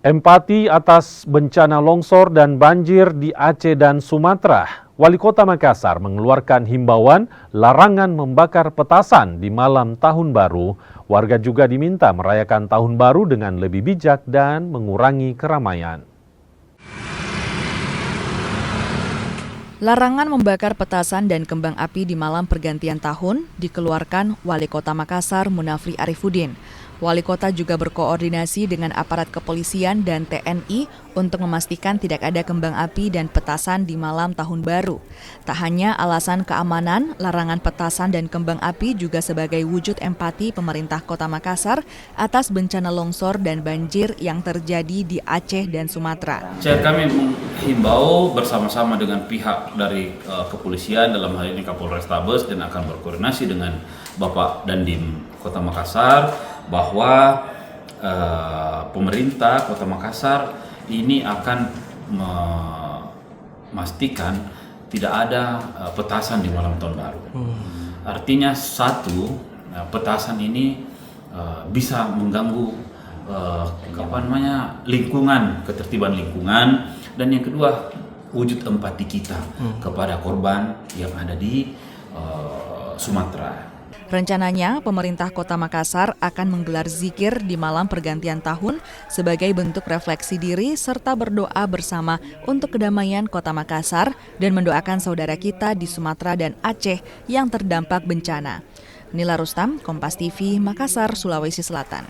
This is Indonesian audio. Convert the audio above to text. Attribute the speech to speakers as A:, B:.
A: Empati atas bencana longsor dan banjir di Aceh dan Sumatera. Wali Kota Makassar mengeluarkan himbauan larangan membakar petasan di malam Tahun Baru. Warga juga diminta merayakan Tahun Baru dengan lebih bijak dan mengurangi keramaian.
B: Larangan membakar petasan dan kembang api di malam pergantian tahun dikeluarkan Wali Kota Makassar Munafri Arifuddin. Wali Kota juga berkoordinasi dengan aparat kepolisian dan TNI untuk memastikan tidak ada kembang api dan petasan di malam Tahun Baru. Tak hanya alasan keamanan, larangan petasan dan kembang api juga sebagai wujud empati pemerintah Kota Makassar atas bencana longsor dan banjir yang terjadi di Aceh dan Sumatera.
C: Kami menghimbau bersama-sama dengan pihak dari kepolisian, dalam hal ini Kapolrestabes, dan akan berkoordinasi dengan Bapak Dandim Kota Makassar bahwa pemerintah Kota Makassar ini akan memastikan tidak ada petasan di malam Tahun Baru. Artinya satu, petasan ini bisa mengganggu lingkungan, ketertiban lingkungan, dan yang kedua wujud empati kita kepada korban yang ada di Sumatera.
B: Rencananya, pemerintah Kota Makassar akan menggelar zikir di malam pergantian tahun sebagai bentuk refleksi diri serta berdoa bersama untuk kedamaian Kota Makassar dan mendoakan saudara kita di Sumatera dan Aceh yang terdampak bencana. Nila Rustam, Kompas TV, Makassar, Sulawesi Selatan.